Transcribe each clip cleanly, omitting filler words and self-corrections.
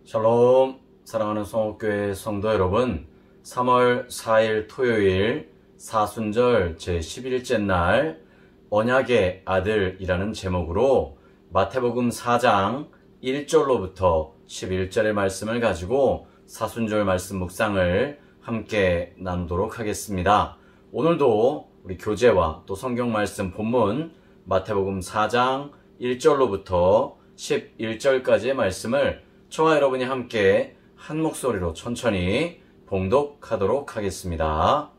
샬롬, 사랑하는 성옥교회 성도 여러분, 3월 4일 토요일 사순절 제11째 날 언약의 아들이라는 제목으로 마태복음 4장 1절로부터 11절의 말씀을 가지고 사순절 말씀 묵상을 함께 나누도록 하겠습니다. 오늘도 우리 교재와 또 성경 말씀 본문 마태복음 4장 1절로부터 11절까지의 말씀을 저와 여러분이 함께 한 목소리로 천천히 봉독하도록 하겠습니다.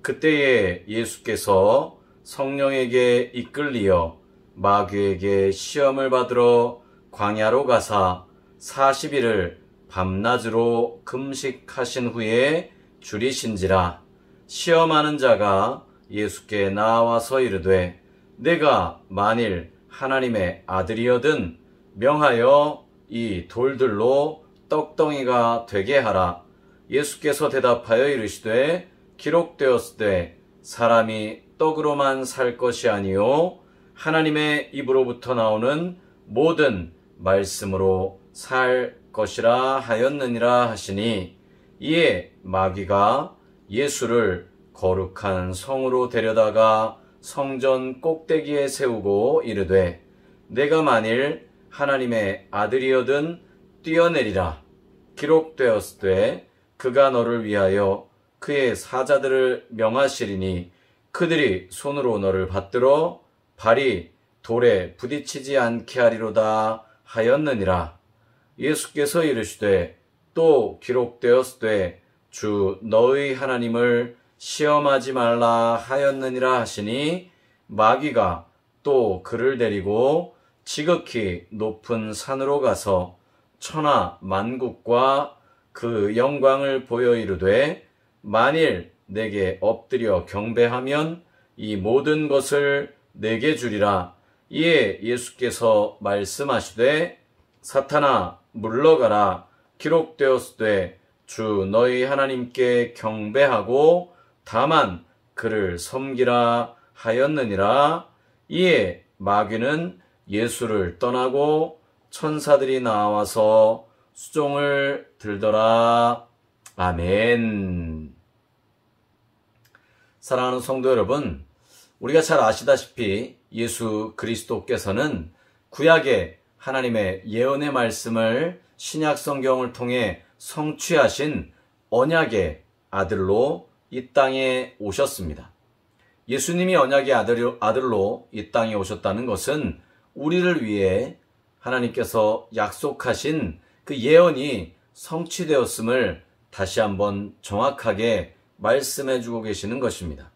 그때에 예수께서 성령에게 이끌리어 마귀에게 시험을 받으러 광야로 가사 40일을 밤낮으로 금식하신 후에 줄이신지라. 시험하는 자가 예수께 나와서 이르되 내가 만일 하나님의 아들이거든 명하여 이 돌들로 떡덩이가 되게 하라. 예수께서 대답하여 이르시되 기록되었으되 사람이 떡으로만 살 것이 아니요 하나님의 입으로부터 나오는 모든 말씀으로 살 것이라 하였느니라 하시니, 이에 마귀가 예수를 거룩한 성으로 데려다가 성전 꼭대기에 세우고 이르되 내가 만일 하나님의 아들이거든 뛰어내리라. 기록되었으되 그가 너를 위하여 그의 사자들을 명하시리니 그들이 손으로 너를 받들어 발이 돌에 부딪히지 않게 하리로다 하였느니라. 예수께서 이르시되 또 기록되었으되 주 너의 하나님을 시험하지 말라 하였느니라 하시니, 마귀가 또 그를 데리고 지극히 높은 산으로 가서 천하 만국과 그 영광을 보여 이르되 만일 내게 엎드려 경배하면 이 모든 것을 내게 주리라. 이에 예수께서 말씀하시되 사탄아 물러가라. 기록되었으되 주 너희 하나님께 경배하고 다만 그를 섬기라 하였느니라. 이에 마귀는 예수를 떠나고 천사들이 나와서 수종을 들더라. 아멘. 사랑하는 성도 여러분, 우리가 잘 아시다시피 예수 그리스도께서는 구약의 하나님의 예언의 말씀을 신약 성경을 통해 성취하신 언약의 아들로 이 땅에 오셨습니다. 예수님이 언약의 아들로 이 땅에 오셨다는 것은 우리를 위해 하나님께서 약속하신 그 예언이 성취되었음을 다시 한번 정확하게 말씀해 주고 계시는 것입니다.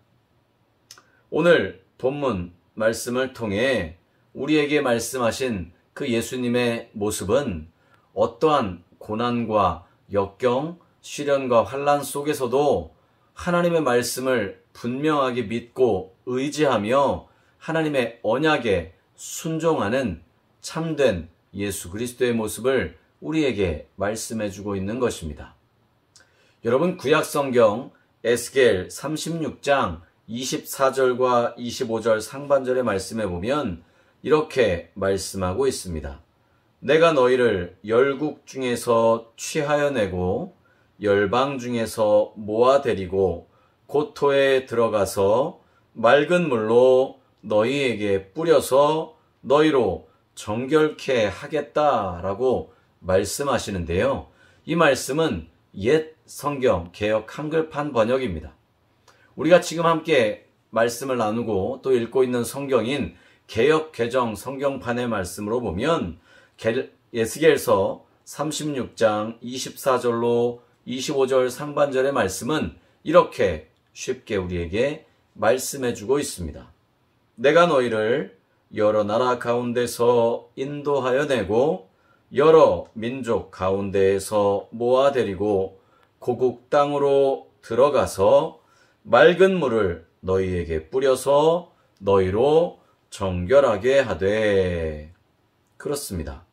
오늘 본문 말씀을 통해 우리에게 말씀하신 그 예수님의 모습은 어떠한 고난과 역경, 시련과 환난 속에서도 하나님의 말씀을 분명하게 믿고 의지하며 하나님의 언약에 순종하는 참된 예수 그리스도의 모습을 우리에게 말씀해 주고 있는 것입니다. 여러분, 구약 성경 에스겔 36장 24절과 25절 상반절의 말씀에 보면 이렇게 말씀하고 있습니다. 내가 너희를 열국 중에서 취하여 내고 열방 중에서 모아 데리고 고토에 들어가서 맑은 물로 너희에게 뿌려서 너희로 정결케 하겠다라고 말씀하시는데요. 이 말씀은 옛 성경 개역 한글판 번역입니다. 우리가 지금 함께 말씀을 나누고 또 읽고 있는 성경인 개역 개정 성경판의 말씀으로 보면 에스겔서 36장 24절로 25절 상반절의 말씀은 이렇게 쉽게 우리에게 말씀해 주고 있습니다. 내가 너희를 여러 나라 가운데서 인도하여 내고 여러 민족 가운데에서 모아 데리고 고국 땅으로 들어가서 맑은 물을 너희에게 뿌려서 너희로 정결하게 하되. 그렇습니다.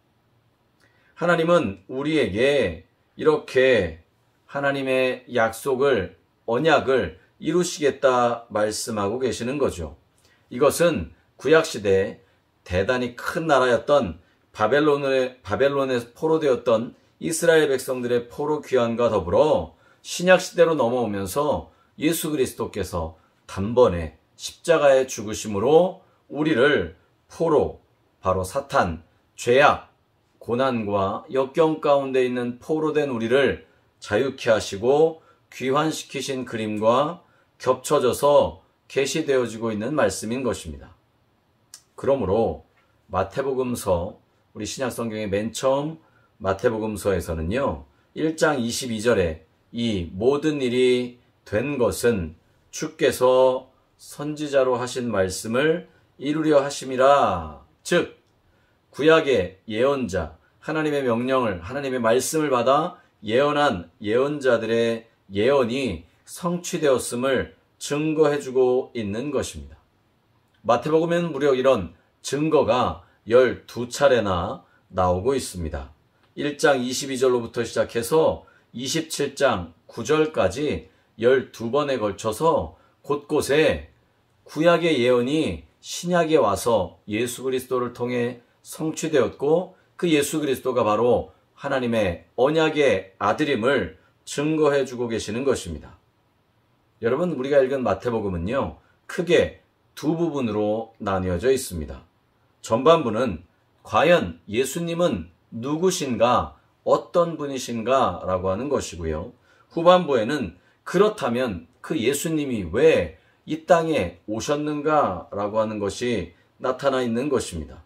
하나님은 우리에게 이렇게 하나님의 약속을, 언약을 이루시겠다 말씀하고 계시는 거죠. 이것은 구약시대 대단히 큰 나라였던 바벨론에 포로되었던 이스라엘 백성들의 포로 귀환과 더불어 신약 시대로 넘어오면서 예수 그리스도께서 단번에 십자가의 죽으심으로 우리를 포로, 바로 사탄, 죄악, 고난과 역경 가운데 있는 포로된 우리를 자유케 하시고 귀환시키신 그림과 겹쳐져서 계시되어지고 있는 말씀인 것입니다. 그러므로 마태복음서, 우리 신약성경의 맨 처음 마태복음서에서는요, 1장 22절에 이 모든 일이 된 것은 주께서 선지자로 하신 말씀을 이루려 하심이라. 즉 구약의 예언자, 하나님의 명령을, 하나님의 말씀을 받아 예언한 예언자들의 예언이 성취되었음을 증거해주고 있는 것입니다. 마태복음에는 무려 이런 증거가 12차례나 나오고 있습니다. 1장 22절로부터 시작해서 27장 9절까지 12번에 걸쳐서 곳곳에 구약의 예언이 신약에 와서 예수 그리스도를 통해 성취되었고, 그 예수 그리스도가 바로 하나님의 언약의 아들임을 증거해주고 계시는 것입니다. 여러분, 우리가 읽은 마태복음은요, 크게 두 부분으로 나뉘어져 있습니다. 전반부는 과연 예수님은 누구신가, 어떤 분이신가 라고 하는 것이고요. 후반부에는 그렇다면 그 예수님이 왜 이 땅에 오셨는가 라고 하는 것이 나타나 있는 것입니다.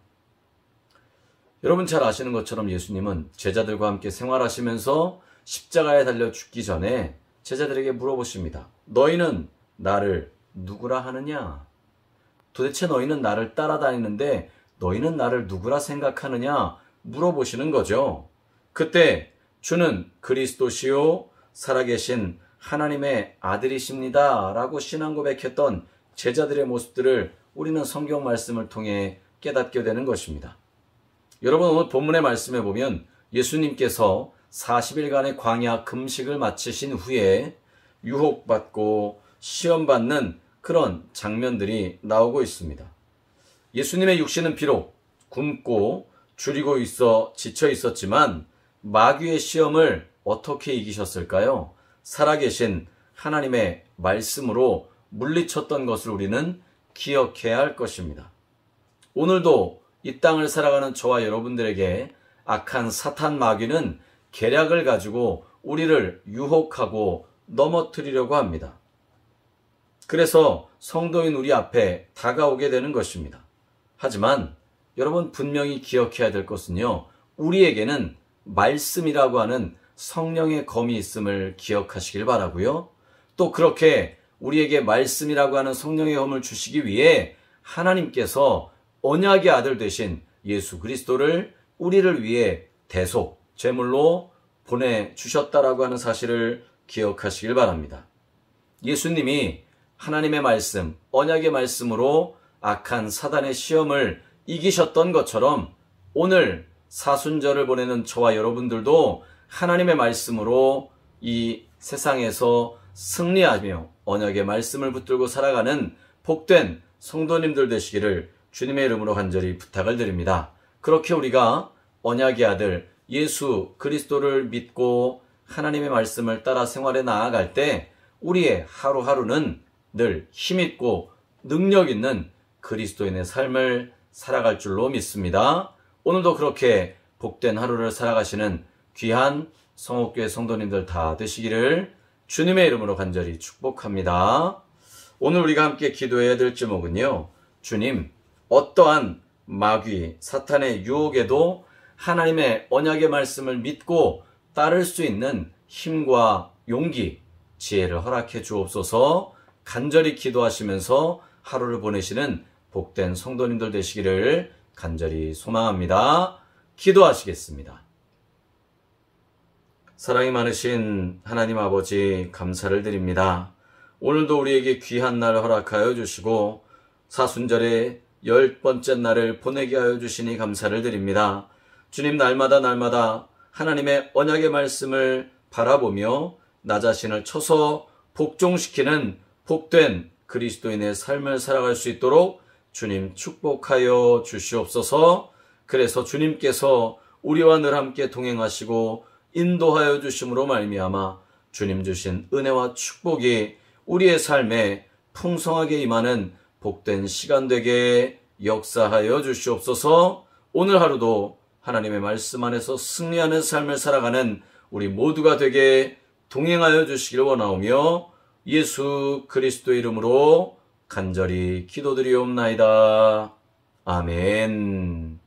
여러분 잘 아시는 것처럼 예수님은 제자들과 함께 생활하시면서 십자가에 달려 죽기 전에 제자들에게 물어보십니다. 너희는 나를 누구라 하느냐? 도대체 너희는 나를 따라다니는데 너희는 나를 누구라 생각하느냐? 물어보시는 거죠. 그때 주는 그리스도시요 살아계신 하나님의 아들이십니다 라고 신앙 고백했던 제자들의 모습들을 우리는 성경 말씀을 통해 깨닫게 되는 것입니다. 여러분, 오늘 본문의 말씀에 보면 예수님께서 40일간의 광야 금식을 마치신 후에 유혹받고 시험받는 그런 장면들이 나오고 있습니다. 예수님의 육신은 비록 굶고 줄이고 있어 지쳐 있었지만 마귀의 시험을 어떻게 이기셨을까요? 살아계신 하나님의 말씀으로 물리쳤던 것을 우리는 기억해야 할 것입니다. 오늘도 이 땅을 살아가는 저와 여러분들에게 악한 사탄 마귀는 계략을 가지고 우리를 유혹하고 넘어뜨리려고 합니다. 그래서 성도인 우리 앞에 다가오게 되는 것입니다. 하지만 여러분 분명히 기억해야 될 것은요, 우리에게는 말씀이라고 하는 성령의 검이 있음을 기억하시길 바라고요. 또 그렇게 우리에게 말씀이라고 하는 성령의 검을 주시기 위해 하나님께서 언약의 아들 되신 예수 그리스도를 우리를 위해 대속, 제물로 보내주셨다라고 하는 사실을 기억하시길 바랍니다. 예수님이 하나님의 말씀, 언약의 말씀으로 악한 사단의 시험을 이기셨던 것처럼 오늘 사순절을 보내는 저와 여러분들도 하나님의 말씀으로 이 세상에서 승리하며 언약의 말씀을 붙들고 살아가는 복된 성도님들 되시기를 주님의 이름으로 간절히 부탁을 드립니다. 그렇게 우리가 언약의 아들 예수 그리스도를 믿고 하나님의 말씀을 따라 생활해 나아갈 때 우리의 하루하루는 늘 힘있고 능력 있는 그리스도인의 삶을 살아갈 줄로 믿습니다. 오늘도 그렇게 복된 하루를 살아가시는 귀한 성옥교회 성도님들 다 되시기를 주님의 이름으로 간절히 축복합니다. 오늘 우리가 함께 기도해야 될 제목은요, 주님, 어떠한 마귀, 사탄의 유혹에도 하나님의 언약의 말씀을 믿고 따를 수 있는 힘과 용기, 지혜를 허락해 주옵소서. 간절히 기도하시면서 하루를 보내시는 복된 성도님들 되시기를 간절히 소망합니다. 기도하시겠습니다. 사랑이 많으신 하나님 아버지, 감사를 드립니다. 오늘도 우리에게 귀한 날을 허락하여 주시고 사순절의 10번째 날을 보내게 하여 주시니 감사를 드립니다. 주님, 날마다 하나님의 언약의 말씀을 바라보며 나 자신을 쳐서 복종시키는 복된 그리스도인의 삶을 살아갈 수 있도록 주님 축복하여 주시옵소서. 그래서 주님께서 우리와 늘 함께 동행하시고 인도하여 주심으로 말미암아 주님 주신 은혜와 축복이 우리의 삶에 풍성하게 임하는 복된 시간 되게 역사하여 주시옵소서. 오늘 하루도 하나님의 말씀 안에서 승리하는 삶을 살아가는 우리 모두가 되게 동행하여 주시기를 원하오며 예수 그리스도의 이름으로 간절히 기도드리옵나이다. 아멘.